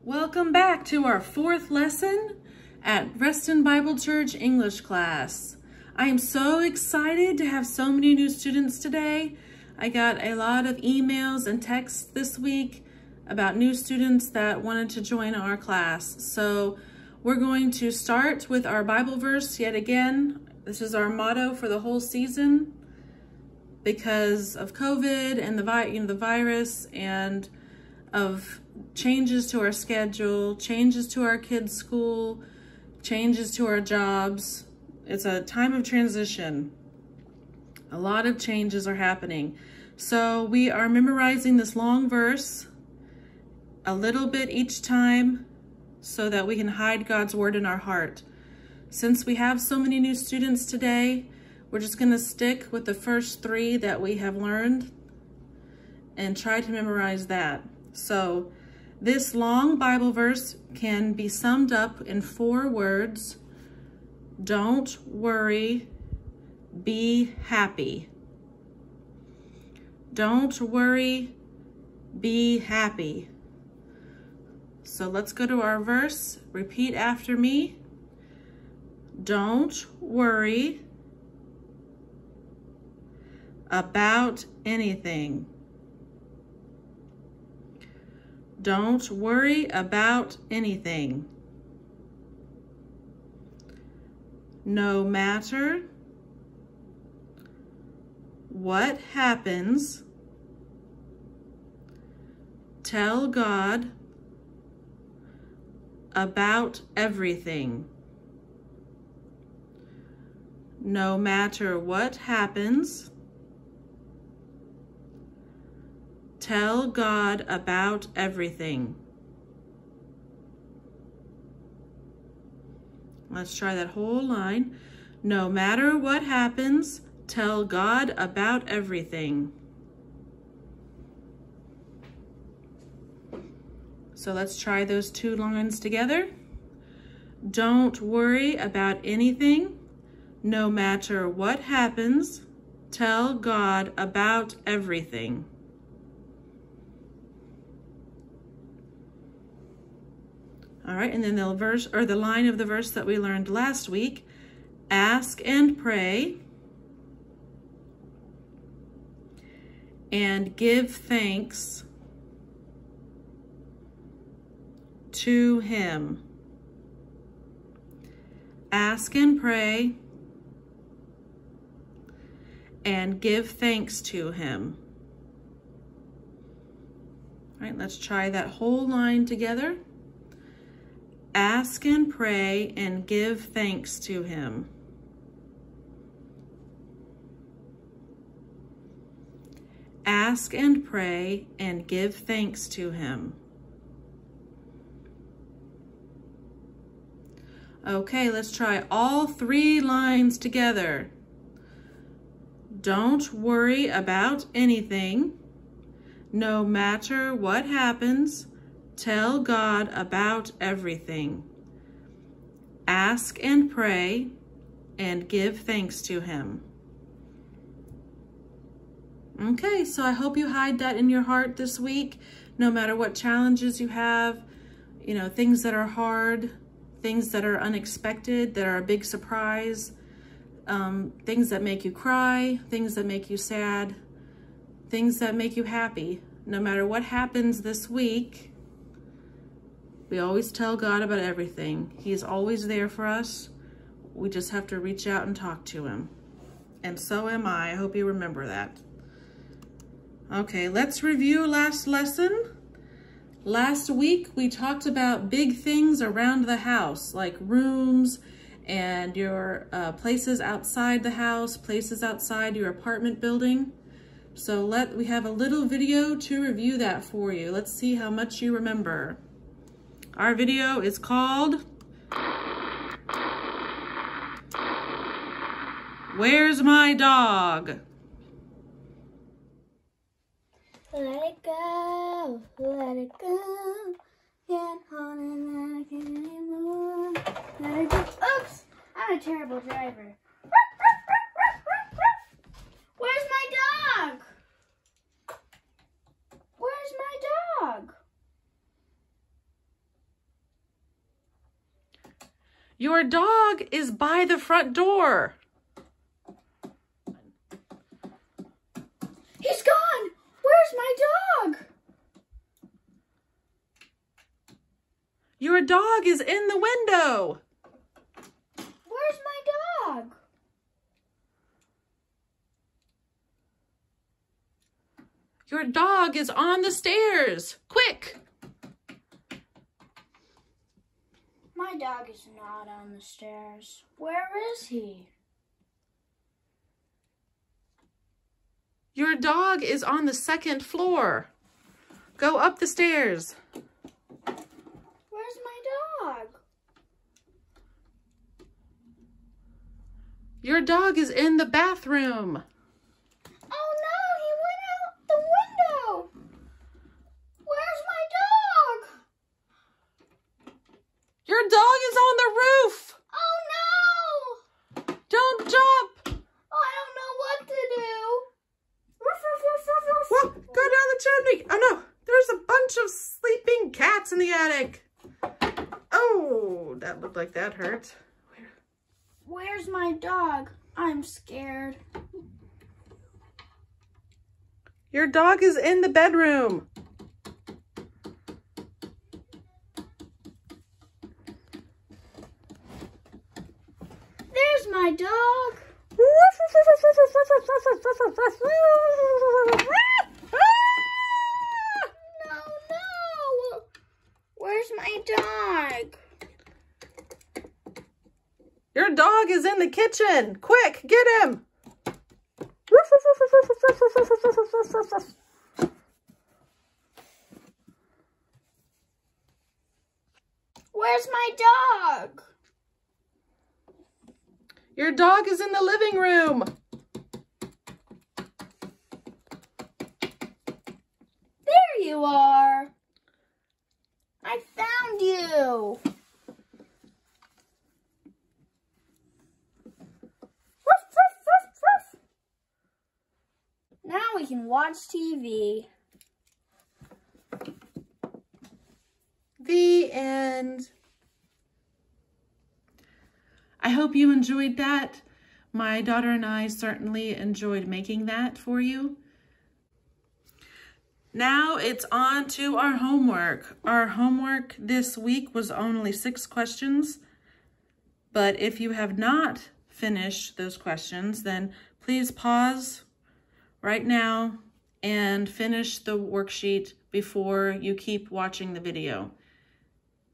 Welcome back to our fourth lesson at Reston Bible Church English class. I am so excited to have so many new students today. I got a lot of emails and texts this week about new students that wanted to join our class. So we're going to start with our Bible verse yet again. This is our motto for the whole season because of COVID and the virus and of changes to our schedule, changes to our kids' school, changes to our jobs. It's a time of transition. A lot of changes are happening. So we are memorizing this long verse a little bit each time so that we can hide God's word in our heart. Since we have so many new students today, we're just going to stick with the first three that we have learned and try to memorize that. So this long Bible verse can be summed up in 4 words. Don't worry, be happy. Don't worry, be happy. So let's go to our verse. Repeat after me. Don't worry about anything. Don't worry about anything. No matter what happens, tell God about everything. No matter what happens, tell God about everything. Let's try that whole line. No matter what happens, tell God about everything. So let's try those 2 lines together. Don't worry about anything. No matter what happens, tell God about everything. All right, and then the verse or the line of the verse that we learned last week, ask and pray and give thanks to him. Ask and pray and give thanks to him. All right, let's try that whole line together. Ask and pray and give thanks to him. Ask and pray and give thanks to him. Okay, let's try all 3 lines together. Don't worry about anything. No matter what happens, tell God about everything. Ask and pray and give thanks to him. Okay, so I hope you hide that in your heart this week, no matter what challenges you have, things that are hard, things that are unexpected, that are a big surprise, things that make you cry, things that make you sad, things that make you happy. No matter what happens this week, we always tell God about everything. He's always there for us. We just have to reach out and talk to him. And so am I. I hope you remember that. Okay, let's review last lesson. Last week, we talked about big things around the house, like rooms and your places outside the house, places outside your apartment building. So we have a little video to review that for you. Let's see how much you remember. Our video is called Where's My Dog? Let it go, let it go. Can't hold it back anymore. Let it go. Oops, I'm a terrible driver. Where's my dog? Where's my dog? Your dog is by the front door. He's gone! Where's my dog? Your dog is in the window. Where's my dog? Your dog is on the stairs. Quick! My dog is not on the stairs. Where is he? Your dog is on the second floor. Go up the stairs. Where's my dog? Your dog is in the bathroom. Oh no, he went out the window. Where's my dog? Your dog is on the roof. Oh no! Don't jump. I don't know what to do. Whoa, go down the chimney. Oh no, there's a bunch of sleeping cats in the attic. Oh, that looked like that hurt. Where's my dog? I'm scared. Your dog is in the bedroom. There's my dog. No. Where's my dog? Your dog is in the kitchen. Quick, get him. Where's my dog? Your dog is in the living room. There you are. I found you. Now we can watch TV. The end. I hope you enjoyed that. My daughter and I certainly enjoyed making that for you. Now it's on to our homework. Our homework this week was only 6 questions, but if you have not finished those questions, then please pause right now and finish the worksheet before you keep watching the video.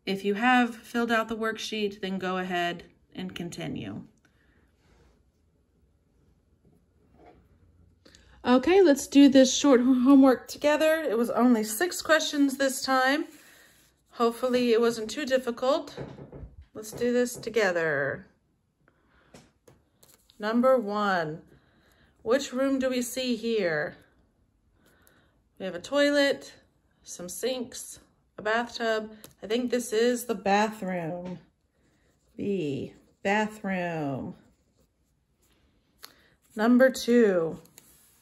If you have filled out the worksheet, then go ahead and continue. Okay, let's do this short homework together. It was only 6 questions this time. Hopefully it wasn't too difficult. Let's do this together. Number 1, which room do we see here? We have a toilet, some sinks, a bathtub. I think this is the bathroom. B, bathroom. Number 2,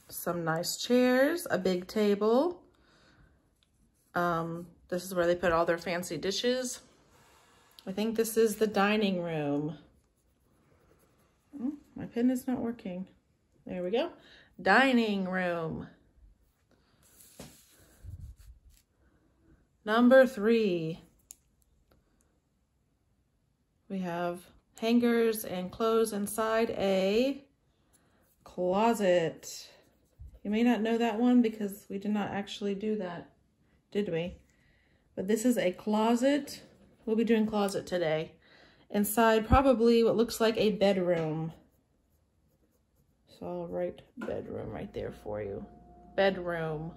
some nice chairs, a big table. This is where they put all their fancy dishes. I think this is the dining room. Oh, my pen is not working. There we go. Dining room. Number 3. We have hangers and clothes inside a closet. You may not know that one because we did not actually do that, did we? But this is a closet. We'll be doing closet today. Inside probably what looks like a bedroom. So I'll write bedroom right there for you. Bedroom.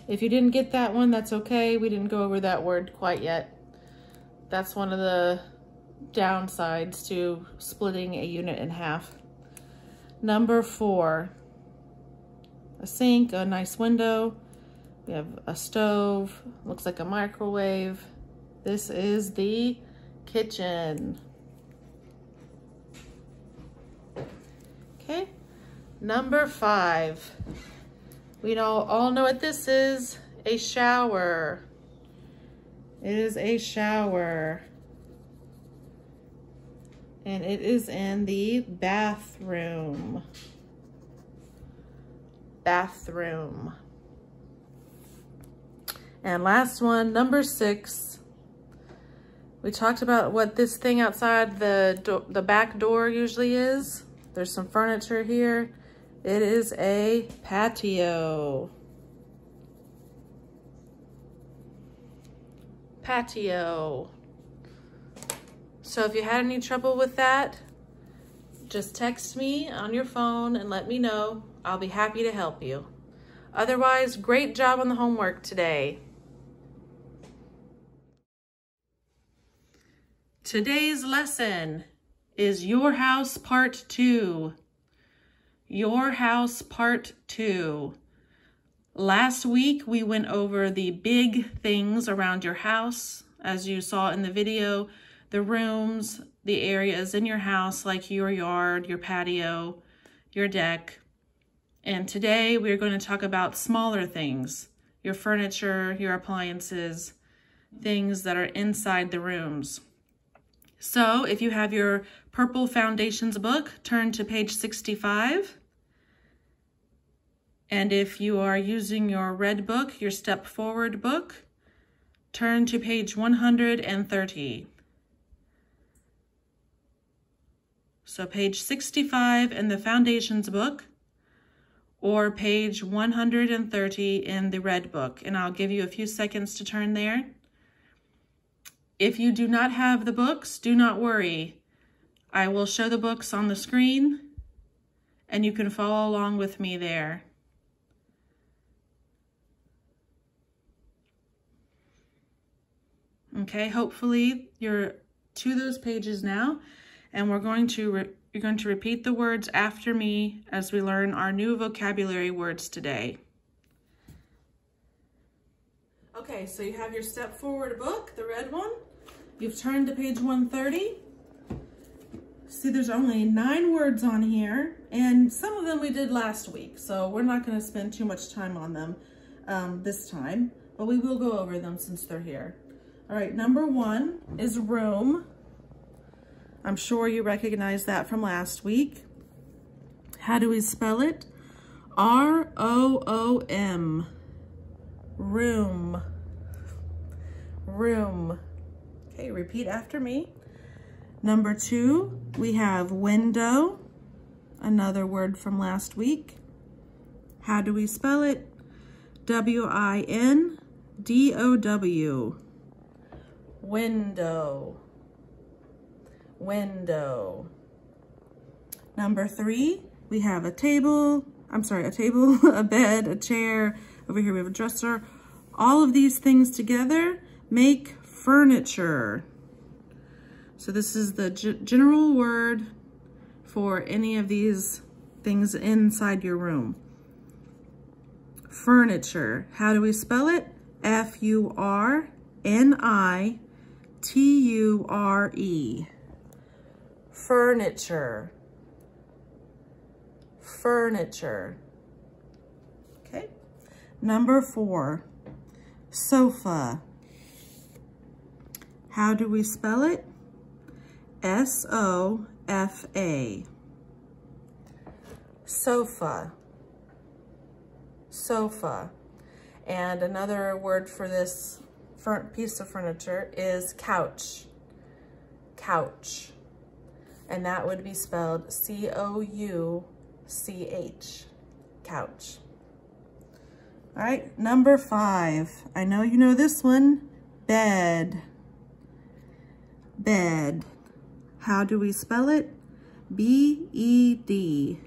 If you didn't get that one, that's okay. We didn't go over that word quite yet. That's one of the downsides to splitting a unit in half. Number 4, a sink, a nice window. We have a stove, looks like a microwave. This is the kitchen. Okay, number 5. We all know what this is, a shower. It is a shower. And it is in the bathroom. Bathroom. And last one, number 6. We talked about what this thing outside the back door usually is. There's some furniture here. It is a patio. Patio. So if you had any trouble with that, just text me on your phone and let me know. I'll be happy to help you. Otherwise, great job on the homework today. Today's lesson is Your House Part 2. Your House Part 2. Last week, we went over the big things around your house. As you saw in the video, the rooms, the areas in your house, like your yard, your patio, your deck. And today, we're going to talk about smaller things, your furniture, your appliances, things that are inside the rooms. So if you have your Purple Foundations book, turn to page 65. And if you are using your red book, your Step Forward book, turn to page 130. So page 65 in the Foundations book, or page 130 in the red book. And I'll give you a few seconds to turn there. If you do not have the books, do not worry. I will show the books on the screen and you can follow along with me there. Okay, hopefully you're to those pages now, and you're going to repeat the words after me as we learn our new vocabulary words today. Okay, so you have your Step Forward book, the red one. You've turned to page 130. See, there's only 9 words on here, and some of them we did last week, so we're not going to spend too much time on them this time, but we will go over them since they're here. All right, number 1 is room. I'm sure you recognize that from last week. How do we spell it? R-O-O-M. Room. Room. Okay, repeat after me. Number 2, we have window, another word from last week. How do we spell it? W-I-N-D-O-W. Window. Window. Number 3, we have a table, a bed, a chair. Over here we have a dresser. All of these things together make furniture. So this is the general word for any of these things inside your room. Furniture. How do we spell it? F-U-R-N-I-T-U-R-E. Furniture. Furniture. Okay. Number 4, sofa. How do we spell it? S-O-F-A. Sofa. Sofa. And another word for this piece of furniture is couch. Couch. And that would be spelled C-O-U-C-H. Couch. All right, number 5. I know you know this one. Bed. Bed. How do we spell it? B-E-D.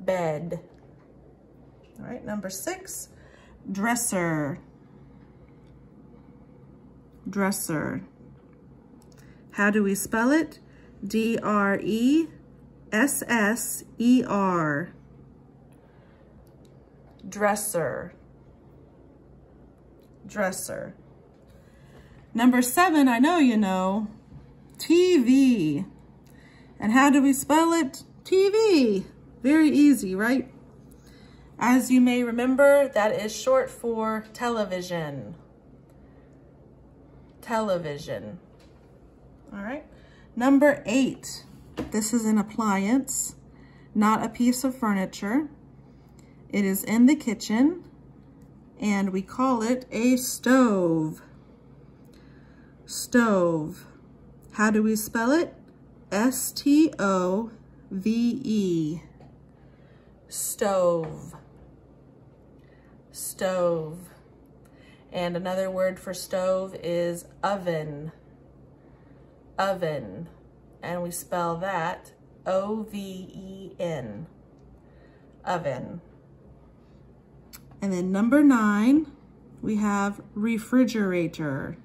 Bed. All right, number 6. Dresser. Dresser. How do we spell it? D-R-E-S-S-E-R. Dresser. Dresser. Number 7, I know you know. TV. And how do we spell it? TV. Very easy, right? As you may remember, that is short for television. television. All right. Number 8. This is an appliance, not a piece of furniture. It is in the kitchen, and we call it a stove. Stove. How do we spell it? S-T-O-V-E. Stove. Stove. And another word for stove is oven. Oven. And we spell that O-V-E-N. Oven. And then number 9, we have refrigerator.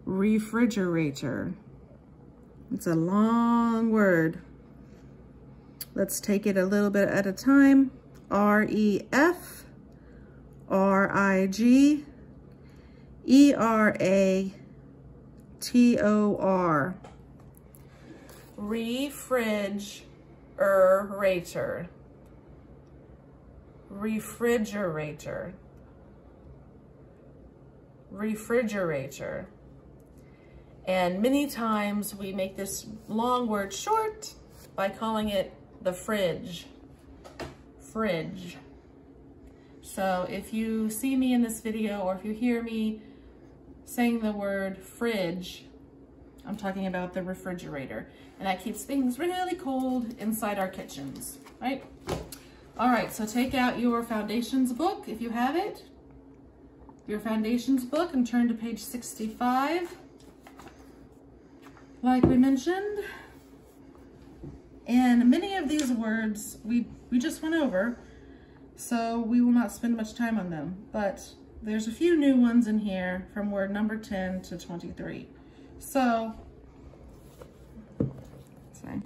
Refrigerator. It's a long word. Let's take it a little bit at a time. R-E-F-R-I-G-E-R-A-T-O-R. Refrigerator. Refrigerator. Refrigerator. And many times we make this long word short by calling it the fridge. Fridge. So if you see me in this video, or if you hear me saying the word fridge, I'm talking about the refrigerator. And that keeps things really cold inside our kitchens, right? All right, so take out your foundations book if you have it. Your foundations book, and turn to page 65. Like we mentioned. And many of these words we just went over, so we will not spend much time on them. But there's a few new ones in here from word number 10 to 23. So, sorry,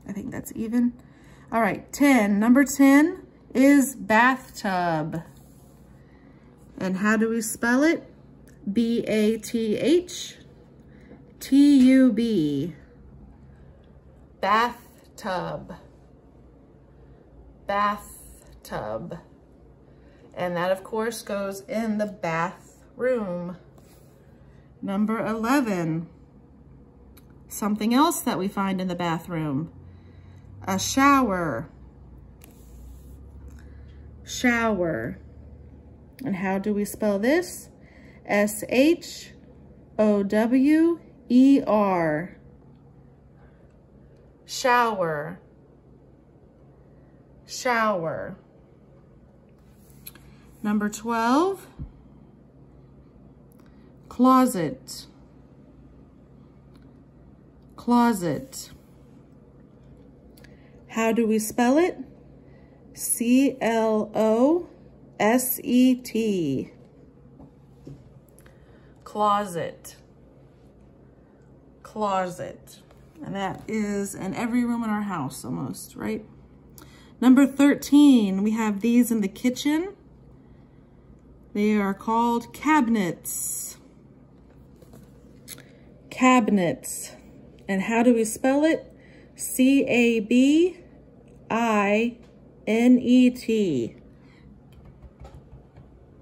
I think that's even. All right, 10. Number 10 is bathtub. And how do we spell it? B-A-T-H-T-U-B. Bathtub. Bathtub. And that, of course, goes in the bathroom. Number 11. Something else that we find in the bathroom. A shower. Shower. And how do we spell this? S-H-O-W-E-R. Shower. Shower. Number 12. Closet. Closet. How do we spell it? C-L-O-S-E-T. Closet. Closet. And that is in every room in our house almost, right? Number 13, we have these in the kitchen. They are called cabinets. Cabinets. And how do we spell it? C-A-B-I-N-E-T.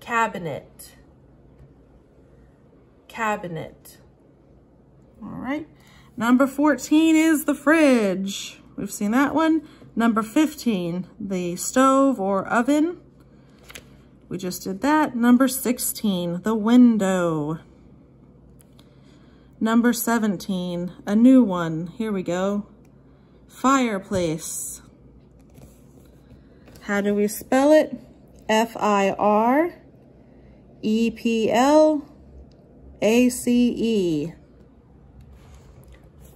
Cabinet. Cabinet. All right. Number 14 is the fridge. We've seen that one. Number 15, the stove or oven. We just did that. Number 16, the window. Number 17, a new one. Here we go. Fireplace. How do we spell it? F-I-R-E-P-L-A-C-E.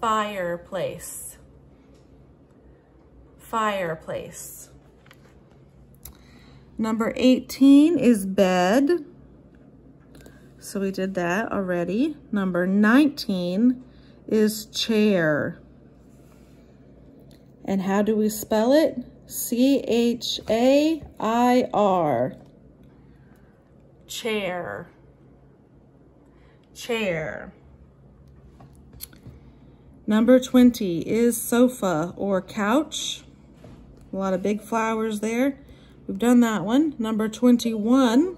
Fireplace. Fireplace. Number 18 is bed. So we did that already. Number 19 is chair. And how do we spell it? C-H-A-I-R. Chair. Chair. Number 20 is sofa or couch. A lot of big flowers there. We've done that one. Number 21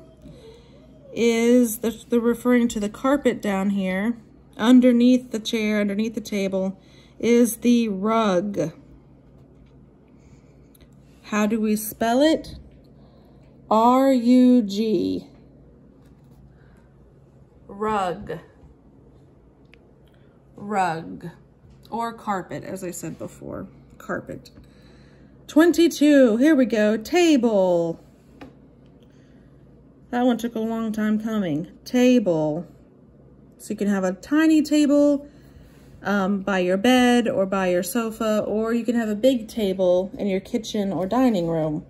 is, they're referring to the carpet down here. Underneath the chair, underneath the table, is the rug. How do we spell it? R-U-G. Rug. Rug. Or carpet, as I said before. Carpet. 22, here we go. Table. That one took a long time coming. Table. So you can have a tiny table by your bed or by your sofa, or you can have a big table in your kitchen or dining room.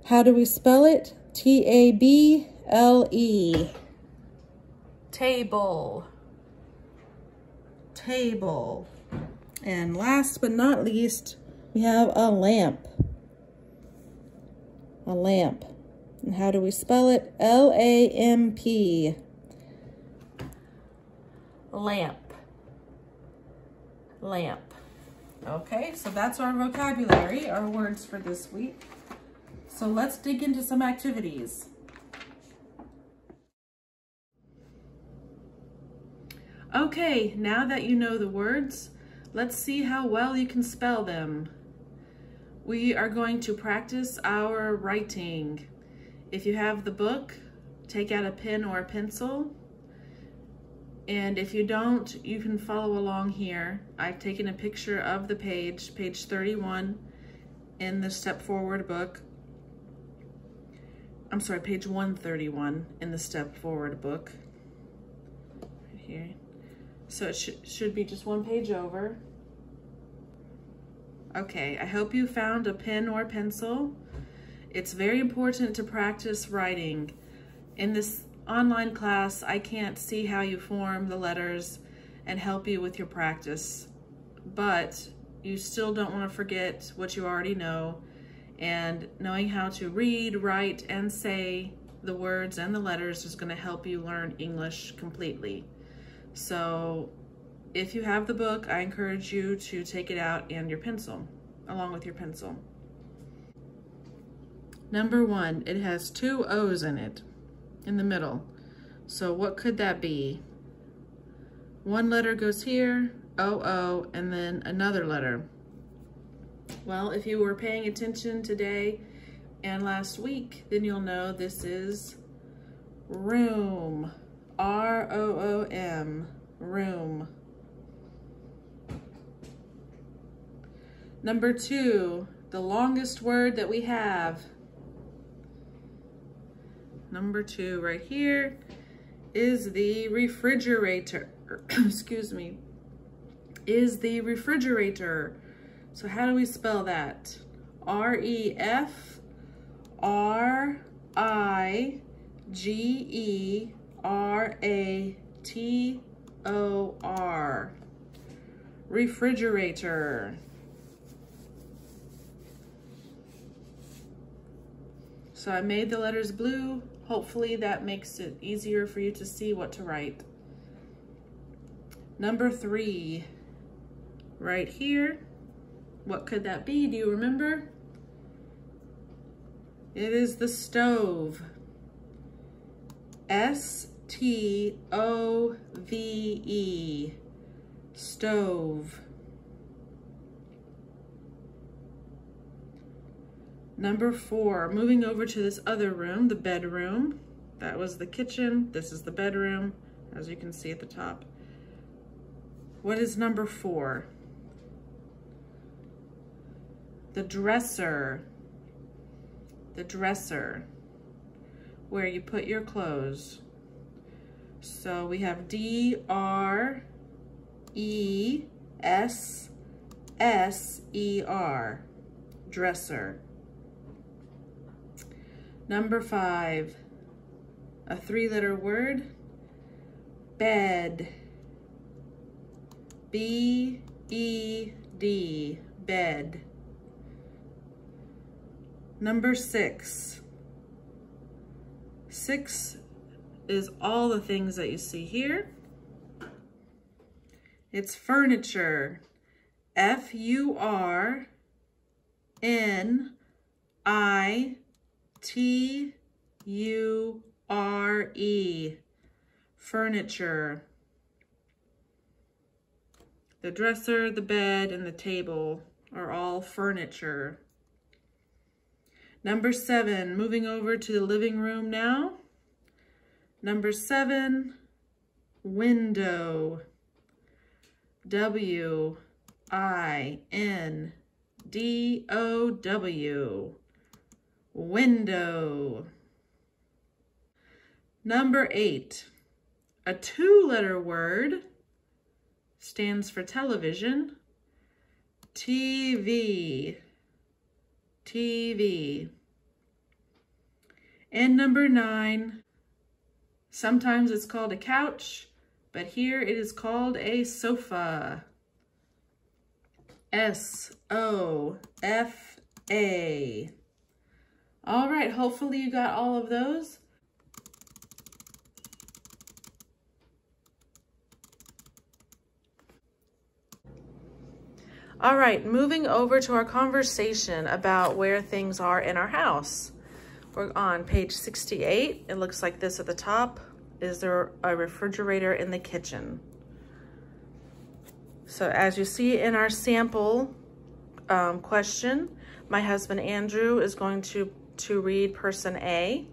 How do we spell it? T-A-B-L-E. Table. Table. And last but not least, we have a lamp. A lamp. And how do we spell it? L-A-M-P. Lamp. Lamp. Okay, so that's our vocabulary, our words for this week. So let's dig into some activities. Okay, now that you know the words, let's see how well you can spell them. We are going to practice our writing. If you have the book, take out a pen or a pencil. And if you don't, you can follow along here. I've taken a picture of the page, page 31 in the Step Forward book. I'm sorry, page 131 in the Step Forward book. Right here. So it should be just one page over. Okay, I hope you found a pen or pencil. It's very important to practice writing. In this online class, I can't see how you form the letters and help you with your practice, but you still don't want to forget what you already know, and knowing how to read, write, and say the words and the letters is going to help you learn English completely. So if you have the book, I encourage you to take it out and your pencil, along with your pencil. Number 1, it has 2 O's in it, in the middle. So what could that be? One letter goes here, O-O, and then another letter. Well, if you were paying attention today and last week, then you'll know this is room, R-O-O-M, room. Number 2, the longest word that we have. Number 2 right here is the refrigerator. Excuse me. Is the refrigerator. So how do we spell that? R-E-F-R-I-G-E-R-A-T-O-R. Refrigerator. So I made the letters blue. Hopefully that makes it easier for you to see what to write. Number 3, right here. What could that be? Do you remember? It is the stove. S-T-O-V-E. Stove. Number 4, moving over to this other room, the bedroom. That was the kitchen. This is the bedroom, as you can see at the top. What is number 4? The dresser. The dresser, where you put your clothes. So we have D-R-E-S-S-E-R, dresser. Number 5, a 3-letter word, bed. B-E-D, bed. Number 6. 6 is all the things that you see here. It's furniture. F-U-R-N-I-T-U-R-E. Furniture. The dresser, the bed, and the table are all furniture. Number 7, moving over to the living room now. Number 7, window. W-I-N-D-O-W. Window. Number 8, a 2-letter word, stands for television. TV. TV. And number 9, sometimes it's called a couch, but here it is called a sofa. S-O-F-A. All right, hopefully you got all of those. All right, moving over to our conversation about where things are in our house. We're on page 68. It looks like this at the top. Is there a refrigerator in the kitchen? So as you see in our sample question, my husband Andrew is going to read person A.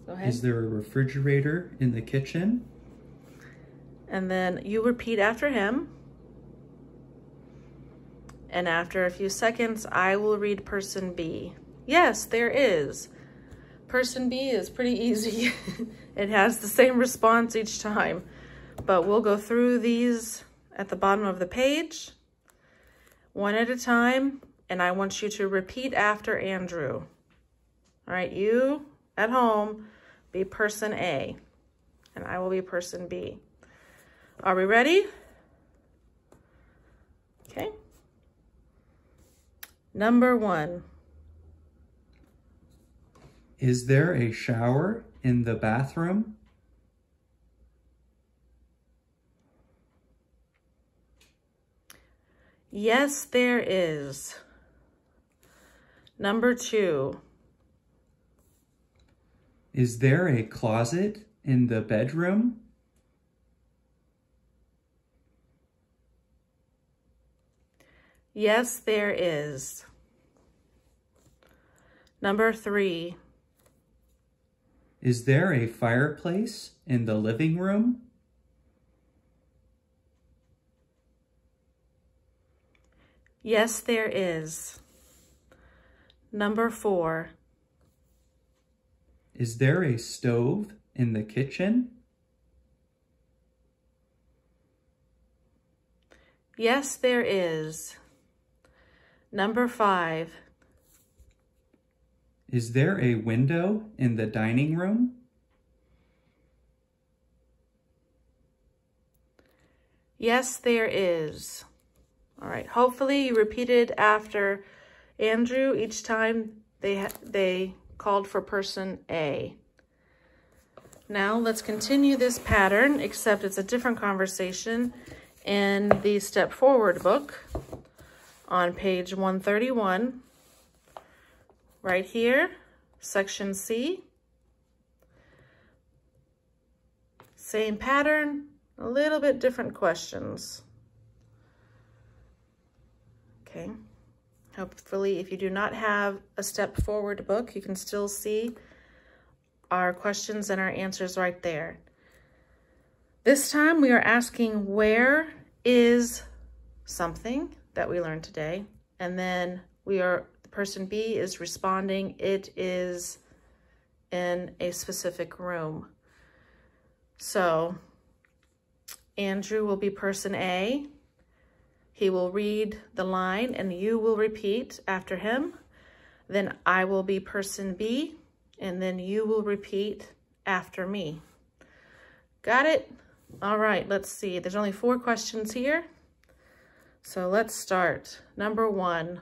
Go ahead. Is there a refrigerator in the kitchen? And then you repeat after him. And after a few seconds, I will read person B. Yes, there is. Person B is pretty easy. It has the same response each time. But we'll go through these at the bottom of the page, one at a time, and I want you to repeat after Andrew. All right, you at home, be person A, and I will be person B. Are we ready? Okay. Number 1. Is there a shower in the bathroom? Yes, there is. Number 2. Is there a closet in the bedroom? Yes, there is. Number 3. Is there a fireplace in the living room? Yes, there is. Number 4. Is there a stove in the kitchen? Yes, there is. Number 5. Is there a window in the dining room? Yes, there is. All right, hopefully you repeated after Andrew each time they called for person A. Now let's continue this pattern, except it's a different conversation in the Step Forward book on page 131. Right here, section C. Same pattern, a little bit different questions. Okay, hopefully if you do not have a Step Forward book, you can still see our questions and our answers right there. This time we are asking where is something that we learned today, and then person B is responding, it is in a specific room. So Andrew will be person A. He will read the line and you will repeat after him. Then I will be person B and then you will repeat after me. Got it? All right, let's see. There's only 4 questions here. So let's start. Number 1.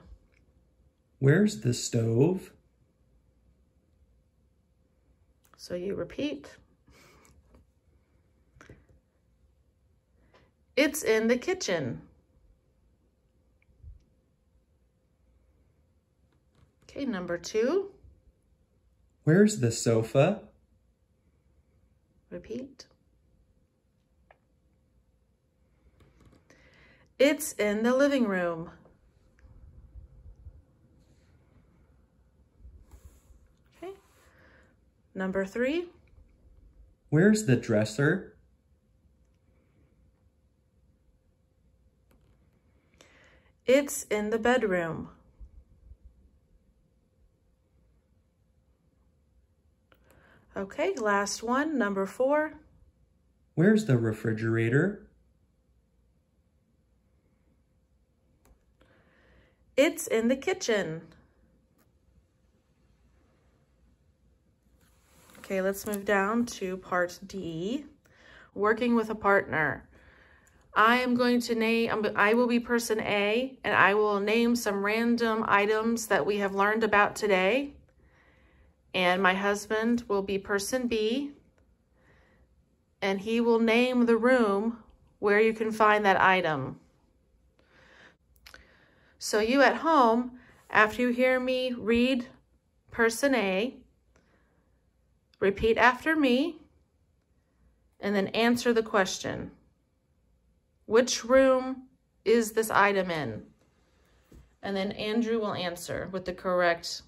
Where's the stove? So you repeat. It's in the kitchen. Okay, number 2. Where's the sofa? Repeat. It's in the living room. Okay. Number 3. Where's the dresser? It's in the bedroom. Okay, last one, number 4. Where's the refrigerator? It's in the kitchen. Okay, let's move down to part D, working with a partner. I will be person A, and I will name some random items that we have learned about today. And my husband will be person B, and he will name the room where you can find that item. So you at home, after you hear me read person A, repeat after me, and then answer the question. Which room is this item in? And then Andrew will answer with the correct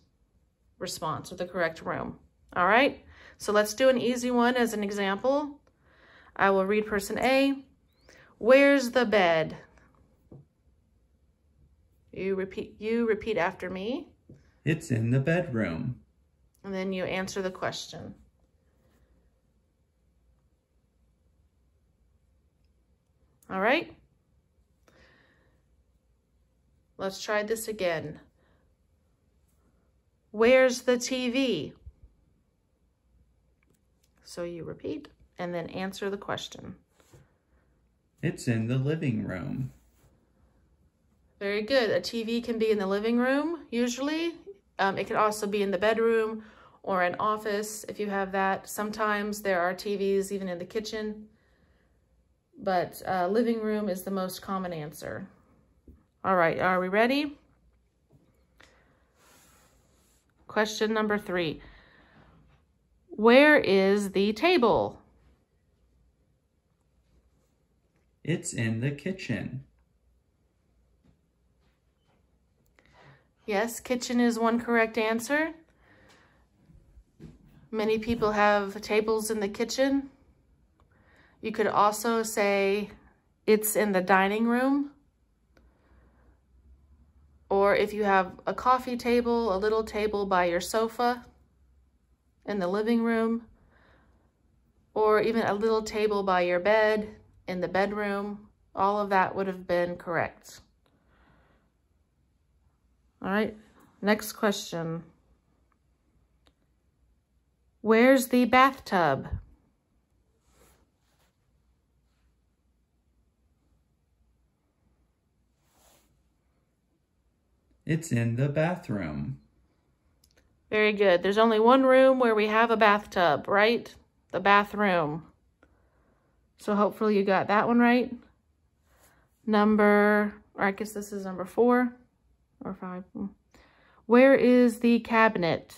response, with the correct room. All right, so let's do an easy one as an example. I will read person A. Where's the bed? You repeat after me. It's in the bedroom. And then you answer the question. All right. Let's try this again. Where's the TV? So you repeat and then answer the question. It's in the living room. Very good. A TV can be in the living room, usually. It can also be in the bedroom or an office if you have that. Sometimes there are TVs even in the kitchen, but living room is the most common answer. All right, are we ready? Question number 3. Where is the table? It's in the kitchen. Yes, kitchen is one correct answer. Many people have tables in the kitchen. You could also say it's in the dining room. Or if you have a coffee table, a little table by your sofa in the living room, or even a little table by your bed in the bedroom, all of that would have been correct. All right, next question. Where's the bathtub? It's in the bathroom. Very good. There's only one room where we have a bathtub, right? The bathroom. So hopefully you got that one right. I guess this is number 4 or 5. Where is the cabinet?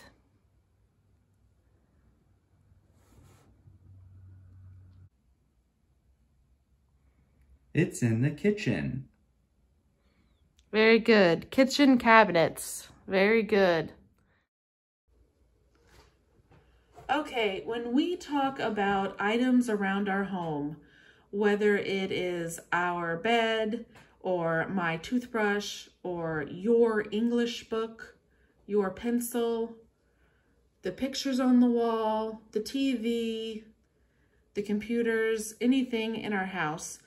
It's in the kitchen. Very good. Kitchen cabinets. Very good. Okay, when we talk about items around our home, whether it is our bed or my toothbrush or your English book, your pencil, the pictures on the wall, the TV, the computers, anything in our house,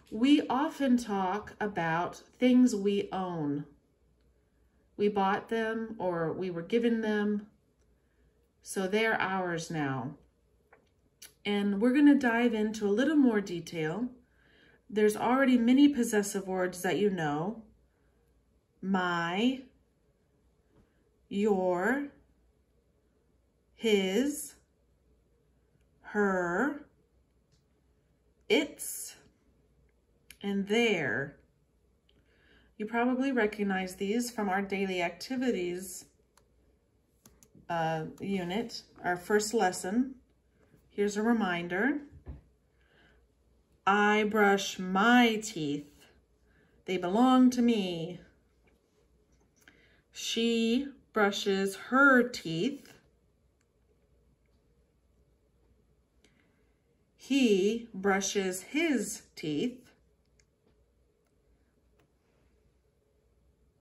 we often talk about things we own. We bought them or we were given them, so they're ours now. And we're going to dive into a little more detail. There's already many possessive words that you know. My, your, his, her, its, and their. You probably recognize these from our daily activities unit, our first lesson Here's a reminder. I brush my teeth. They belong to me. She brushes her teeth. He brushes his teeth.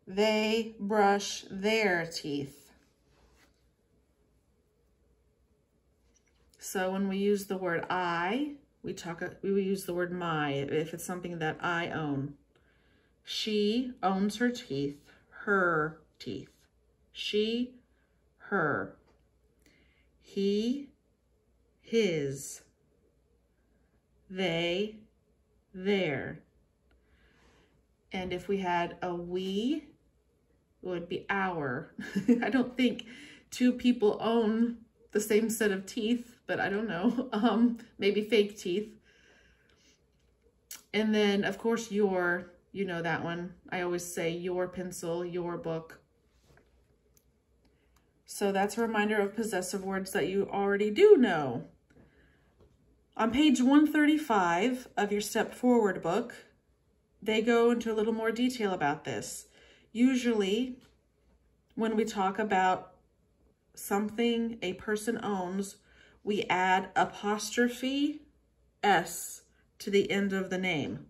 They brush their teeth. So when we use the word I, we use the word my if it's something that I own. She owns her teeth, her teeth. She, her. He, his. They, their. And if we had a we, it would be our. I don't think two people own the same set of teeth, but I don't know. Maybe fake teeth. And then, of course, your, you know that one. I always say your pencil, your book. So that's a reminder of possessive words that you already do know. On page 135 of your Step Forward book, they go into a little more detail about this. Usually, when we talk about something a person owns, we add apostrophe S to the end of the name.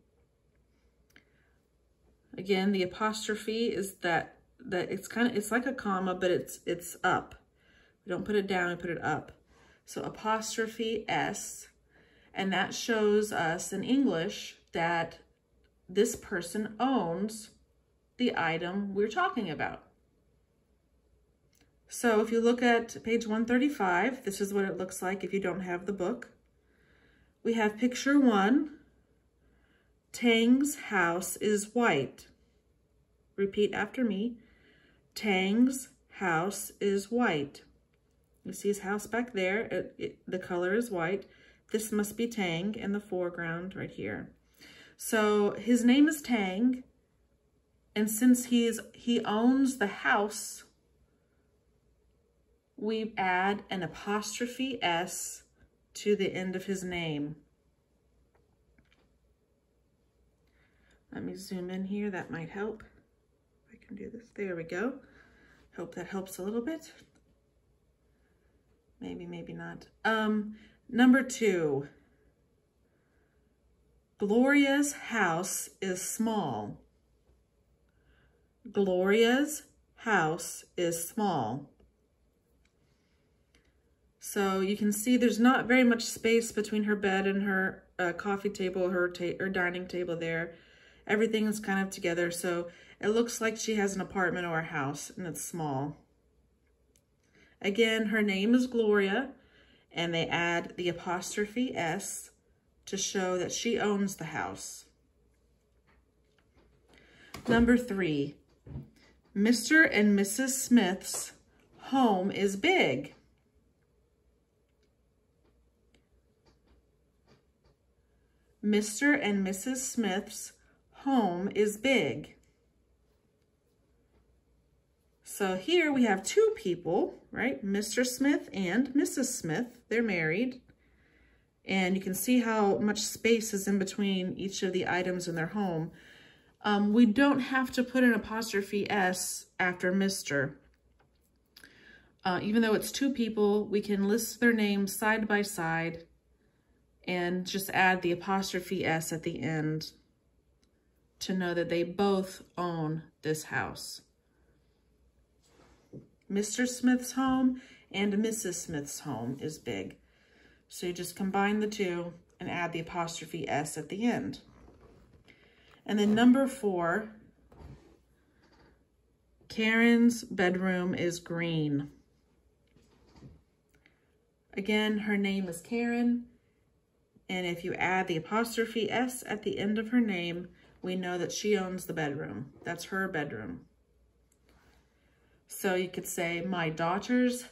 Again, the apostrophe is that it's like a comma, but it's up. We don't put it down, we put it up. So apostrophe S, and that shows us in English that this person owns the item we're talking about. So if you look at page 135, this is what it looks like if you don't have the book. We have picture 1. Tang's house is white. Repeat after me. Tang's house is white. You see his house back there. The color is white. This must be Tang in the foreground right here. So his name is Tang, and since he owns the house, we add an apostrophe S to the end of his name. Let me zoom in here, that might help. If I can do this, there we go. Hope that helps a little bit. Maybe, maybe not. Number 2. Gloria's house is small. Gloria's house is small. So you can see there's not very much space between her bed and her coffee table, her dining table there. Everything is kind of together, so it looks like she has an apartment or a house, and it's small. Again, her name is Gloria, and they add the apostrophe S to show that she owns the house. Number 3, Mr. and Mrs. Smith's home is big. Mr. and Mrs. Smith's home is big. So here we have 2 people, right? Mr. Smith and Mrs. Smith, they're married. And you can see how much space is in between each of the items in their home. We don't have to put an apostrophe S after Mr. Even though it's 2 people, we can list their names side by side and just add the apostrophe S at the end to know that they both own this house. Mr. Smith's home and Mrs. Smith's home is big. So you just combine the 2 and add the apostrophe S at the end. And then number 4, Karen's bedroom is green. Again, her name is Karen. And if you add the apostrophe S at the end of her name, we know that she owns the bedroom. That's her bedroom. So you could say, my daughter's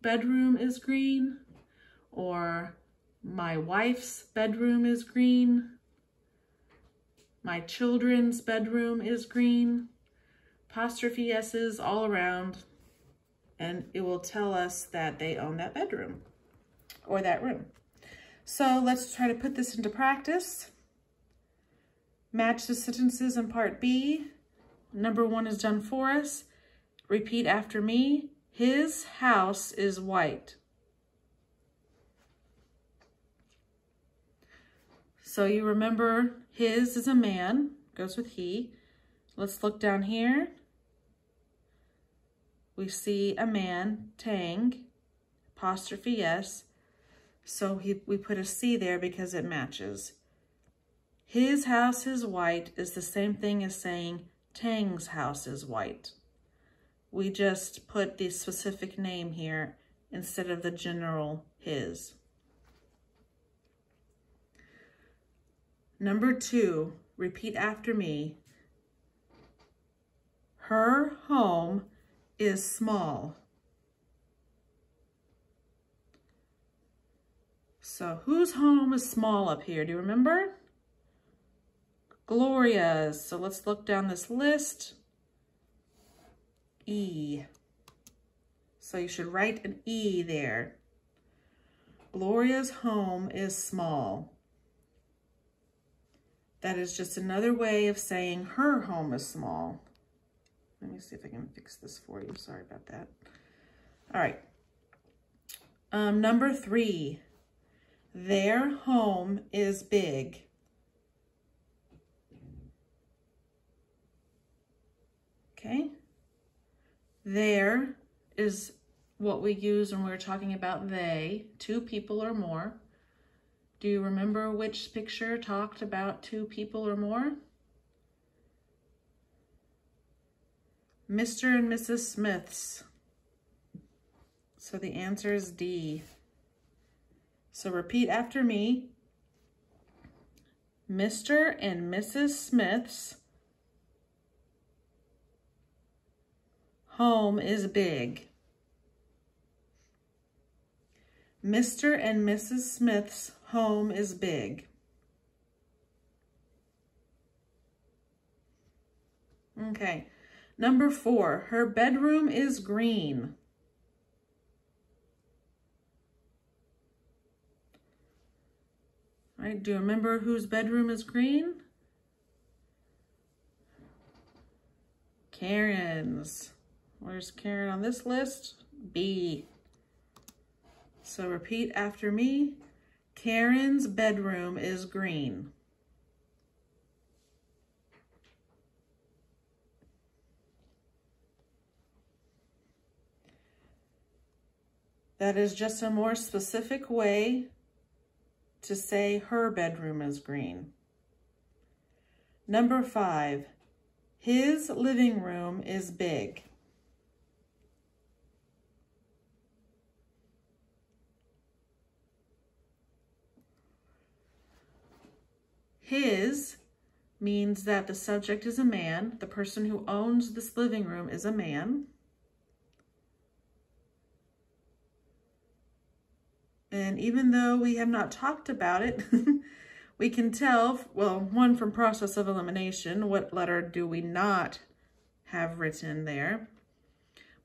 bedroom is green, or my wife's bedroom is green, my children's bedroom is green. Apostrophe S's all around, and it will tell us that they own that bedroom or that room. So let's try to put this into practice. Match the sentences in part B. Number 1 is done for us. Repeat after me. His house is white. So you remember his is a man, goes with he. Let's look down here. We see a man, tang, apostrophe S. So we put a C there because it matches. His house is white is the same thing as saying Tang's house is white. We just put the specific name here instead of the general his. Number 2, repeat after me. Her home is small. So whose home is small up here? Do you remember? Gloria's. So let's look down this list. E. So you should write an E there. Gloria's home is small. That is just another way of saying her home is small. Let me see if I can fix this for you. Sorry about that. All right. Number 3. Their home is big. Okay. There is what we use when we're talking about they, 2 people or more. Do you remember which picture talked about 2 people or more? Mr. and Mrs. Smith's. So the answer is D. So repeat after me. Mr. and Mrs. Smith's home is big. Mr. and Mrs. Smith's home is big. Okay. Number 4, her bedroom is green. All right, do you remember whose bedroom is green? Karen's. Where's Karen on this list? B. So repeat after me. Karen's bedroom is green. That is just a more specific way to say her bedroom is green. Number 5, his living room is big. His means that the subject is a man. The person who owns this living room is a man. And even though we have not talked about it, we can tell, well, 1, from process of elimination, what letter do we not have written there?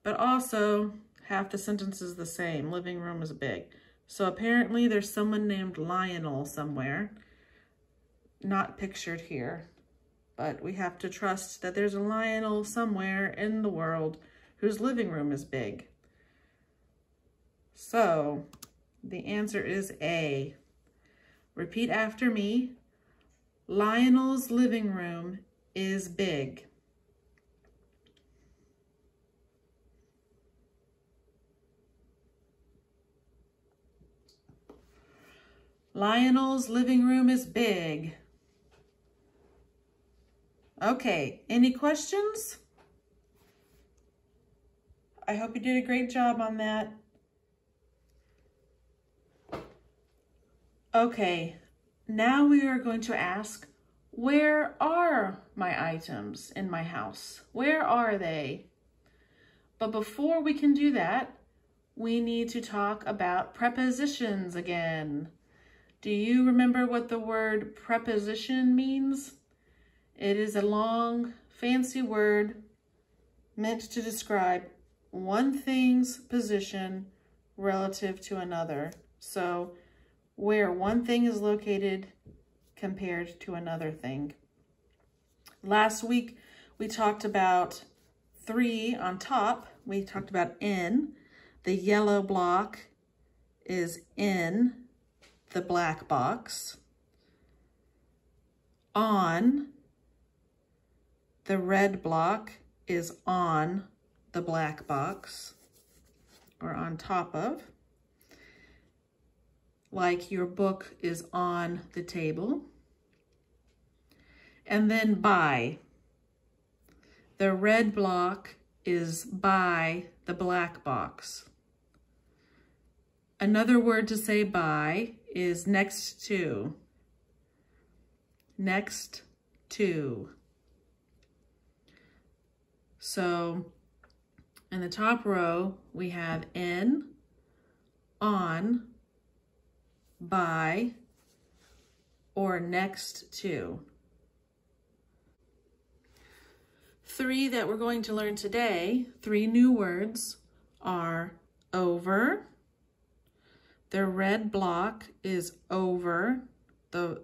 But also, half the sentence is the same. Living room is big. So apparently there's someone named Lionel somewhere. Not pictured here. But we have to trust that there's a Lionel somewhere in the world whose living room is big. So the answer is A. Repeat after me. Lionel's living room is big. Lionel's living room is big. Okay, any questions? I hope you did a great job on that. Okay, now we are going to ask, where are my items in my house? Where are they? But before we can do that, we need to talk about prepositions again. Do you remember what the word preposition means? It is a long, fancy word meant to describe one thing's position relative to another. So where one thing is located compared to another thing. Last week, we talked about 3 on top. We talked about in. The yellow block is in the black box. On, the red block is on the black box, or on top of, like your book is on the table. And then by, the red block is by the black box. Another word to say by is next to. Next to. So in the top row, we have in, on, by, or next to. 3 that we're going to learn today, 3 new words, are over. The red block is over the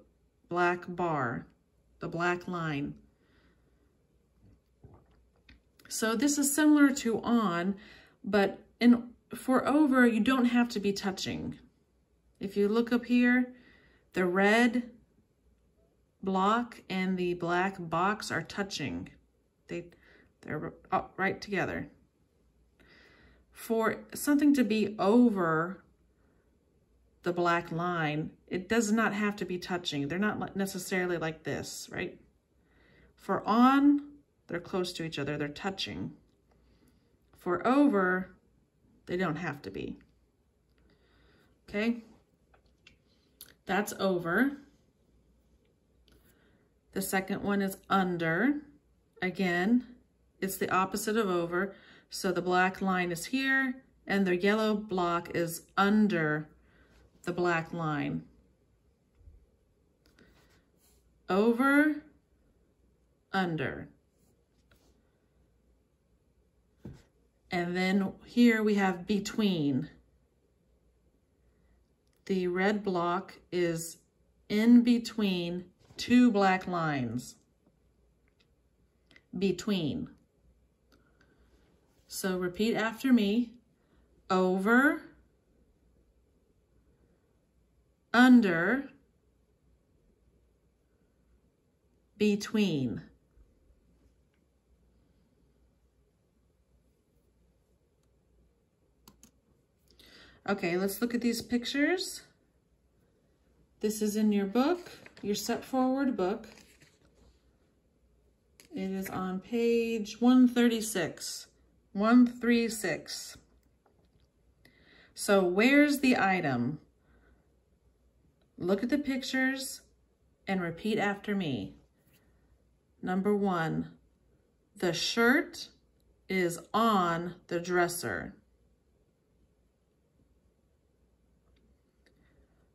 black bar, the black line. So this is similar to on, but for over, you don't have to be touching. If you look up here, the red block and the black box are touching. They're right together. For something to be over the black line, it does not have to be touching. They're not necessarily like this, right? For on, they're close to each other, they're touching. For over, they don't have to be. Okay? That's over. The second one is under. Again, it's the opposite of over. So the black line is here, and the yellow block is under the black line. Over, under. And then here we have between. The red block is in between 2 black lines. Between. So repeat after me. Over, under, between. Okay, let's look at these pictures. This is in your book, your Step Forward book. It is on page 136. 136. So where's the item? Look at the pictures and repeat after me. Number 1, the shirt is on the dresser.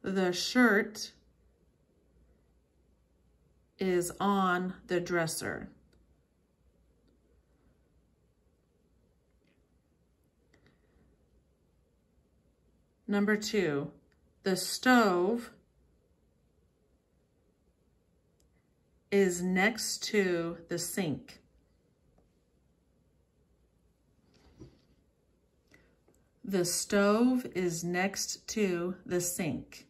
The shirt is on the dresser. Number 2, the stove is next to the sink. The stove is next to the sink.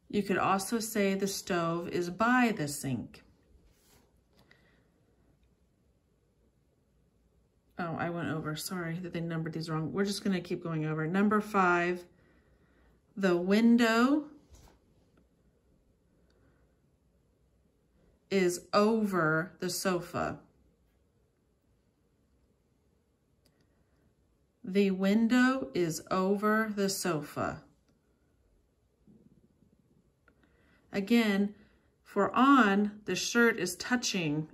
You could also say the stove is by the sink. Oh, I went over. Sorry that they numbered these wrong. We're just going to keep going over. Number 5, the window is over the sofa. The window is over the sofa. Again, for on, the shirt is touching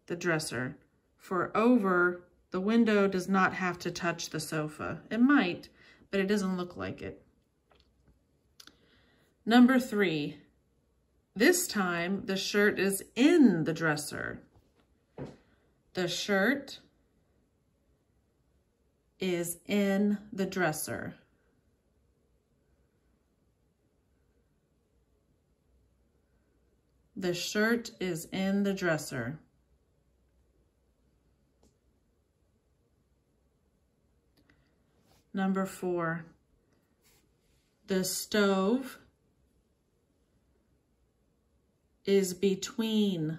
the dresser. For over, the window does not have to touch the sofa. It might, but it doesn't look like it. Number 3, this time the shirt is in the dresser. The shirt is in the dresser. The shirt is in the dresser. Number 4, the stove is between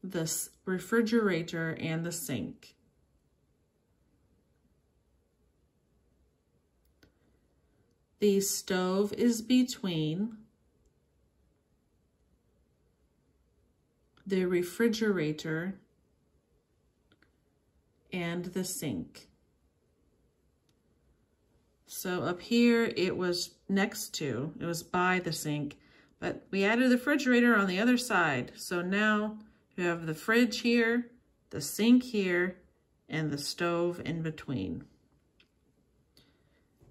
the refrigerator and the sink. The stove is between the refrigerator and the sink. So up here it was next to, it was by the sink, but we added the refrigerator on the other side. So now you have the fridge here, the sink here, and the stove in between.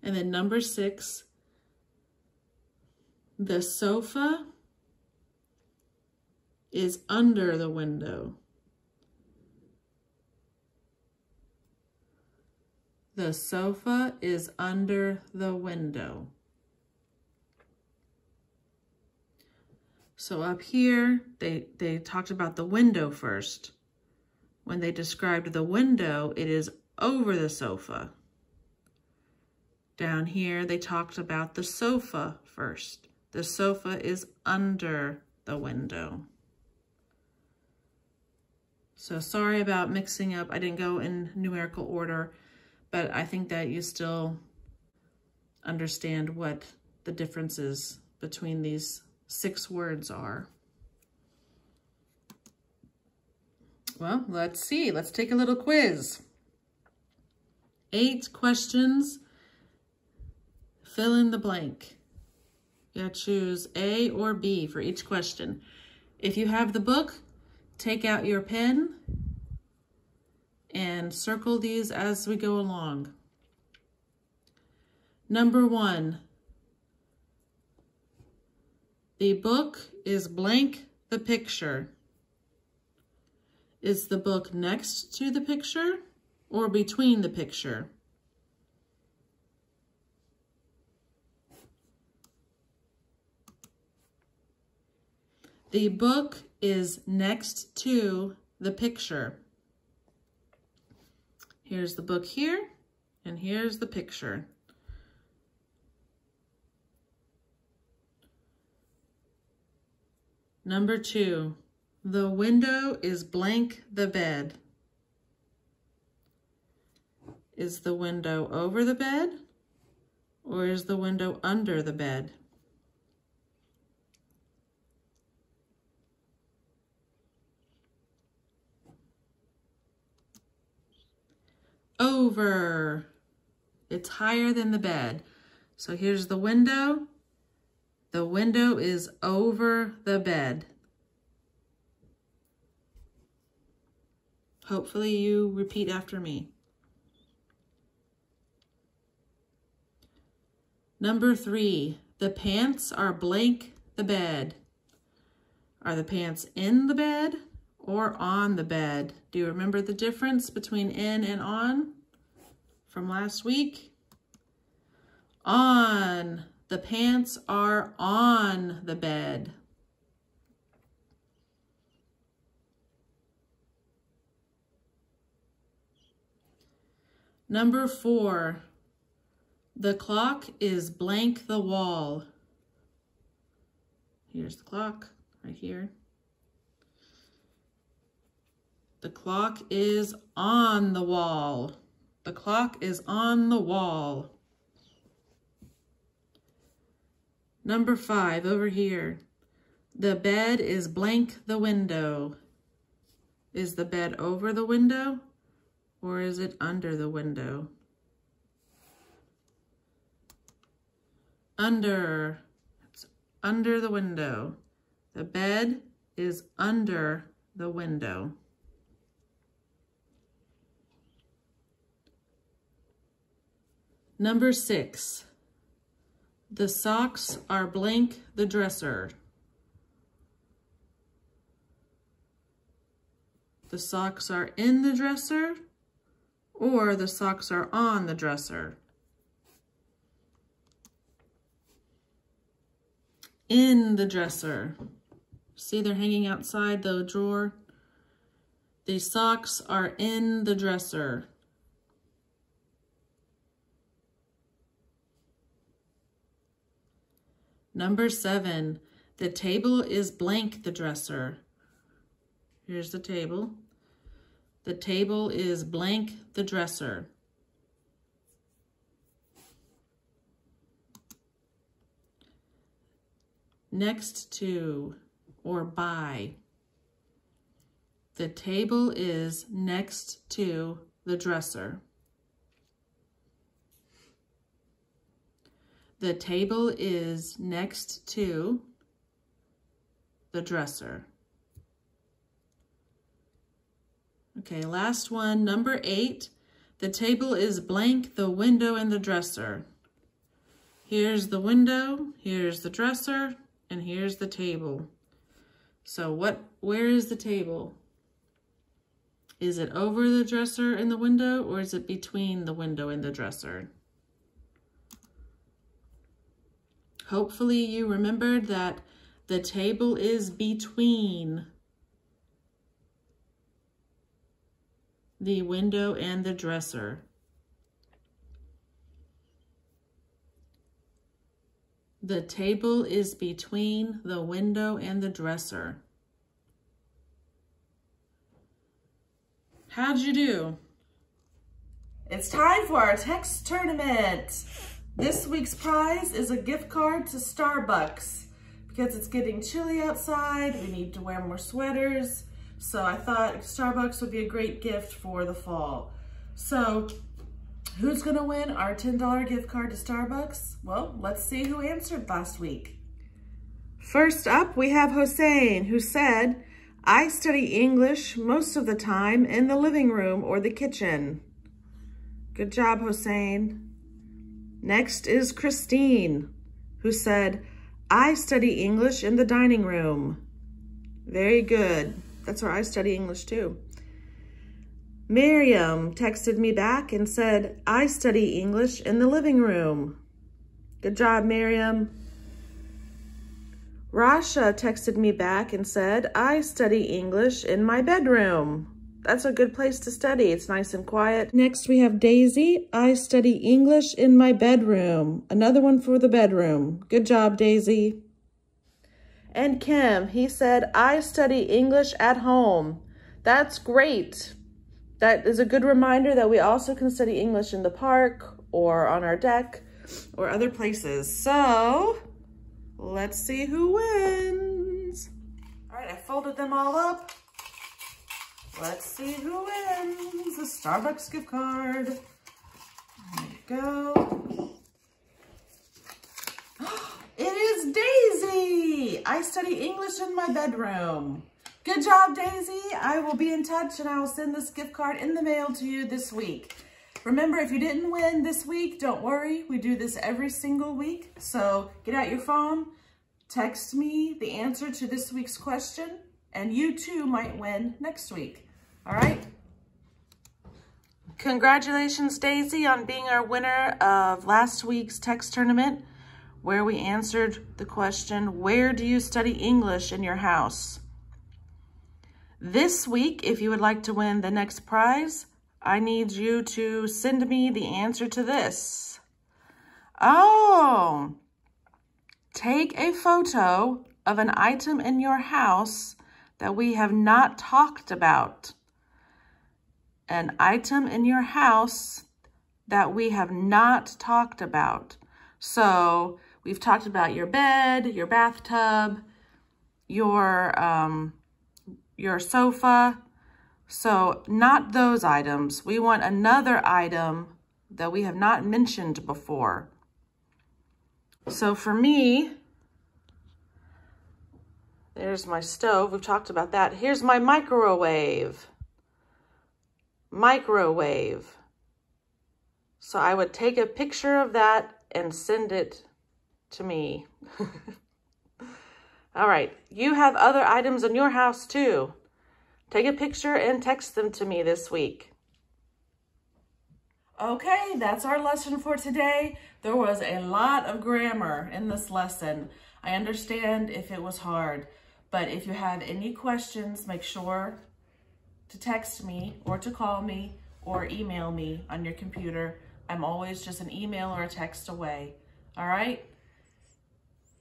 And then number 6, the sofa is under the window. The sofa is under the window. So up here, they talked about the window first. When they described the window, it is over the sofa. Down here, they talked about the sofa first. The sofa is under the window. So sorry about mixing up. I didn't go in numerical order, but I think that you still understand what the differences between these 6 words are. Well, let's see. Let's take a little quiz. 8 questions. Fill in the blank. You gotta choose A or B for each question. If you have the book, take out your pen and circle these as we go along. Number 1, the book is blank the picture. Is the book next to the picture or between the picture? The book is next to the picture. Here's the book here, and here's the picture. Number 2, the window is blank the bed. Is the window over the bed, or is the window under the bed? Over. It's higher than the bed. So here's the window. The window is over the bed. Hopefully you repeat after me. Number 3, the pants are blank the bed. Are the pants in the bed or on the bed? Do you remember the difference between in and on from last week? On. The pants are on the bed. Number 4, the clock is blank the wall. Here's the clock right here. The clock is on the wall. The clock is on the wall. Number 5, over here. The bed is blank the window. Is the bed over the window, or is it under the window? Under. It's under the window. The bed is under the window. Number 6, the socks are blank the dresser. The socks are in the dresser, or the socks are on the dresser. In the dresser. See, they're hanging outside the drawer. The socks are in the dresser. Number 7, the table is blank the dresser. Here's the table. The table is blank the dresser. Next to or by. The table is next to the dresser. The table is next to the dresser. Okay, last one, number 8. The table is blank the window and the dresser. Here's the window, here's the dresser, and here's the table. So where is the table? Is it over the dresser and the window, or is it between the window and the dresser? Hopefully you remembered that the table is between the window and the dresser. The table is between the window and the dresser. How'd you do? It's time for our text tournament. This week's prize is a gift card to Starbucks. Because it's getting chilly outside, we need to wear more sweaters. So I thought Starbucks would be a great gift for the fall. So who's gonna win our $10 gift card to Starbucks? Well, let's see who answered last week. First up, we have Hossein, who said, I study English most of the time in the living room or the kitchen. Good job, Hossein. Next is Christine, who said, I study English in the dining room. Very good. That's where I study English too. Miriam texted me back and said, I study English in the living room. Good job, Miriam. Rasha texted me back and said, I study English in my bedroom. That's a good place to study. It's nice and quiet. Next, we have Daisy. I study English in my bedroom. Another one for the bedroom. Good job, Daisy. And Kim, he said, I study English at home. That's great. That is a good reminder that we also can study English in the park or on our deck or other places. So let's see who wins. All right, I folded them all up. Let's see who wins the Starbucks gift card. There you go. It is Daisy. I study English in my bedroom. Good job, Daisy. I will be in touch and I will send this gift card in the mail to you this week. Remember, if you didn't win this week, don't worry. We do this every single week. So get out your phone, text me the answer to this week's question, and you too might win next week. All right? Congratulations, Daisy, on being our winner of last week's text tournament, where we answered the question, where do you study English in your house? This week, if you would like to win the next prize, I need you to send me the answer to this. Oh, take a photo of an item in your house that we have not talked about. An item in your house that we have not talked about. So we've talked about your bed, your bathtub, your sofa. So not those items. We want another item that we have not mentioned before. So for me, there's my stove. We've talked about that. Here's my microwave. Microwave. So I would take a picture of that and send it to me. All right. You have other items in your house too. Take a picture and text them to me this week. Okay, that's our lesson for today. There was a lot of grammar in this lesson. I understand if it was hard, but if you have any questions, make sure to text me or to call me or email me on your computer. I'm always just an email or a text away. All right?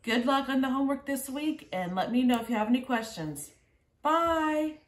Good luck on the homework this week, and let me know if you have any questions. Bye.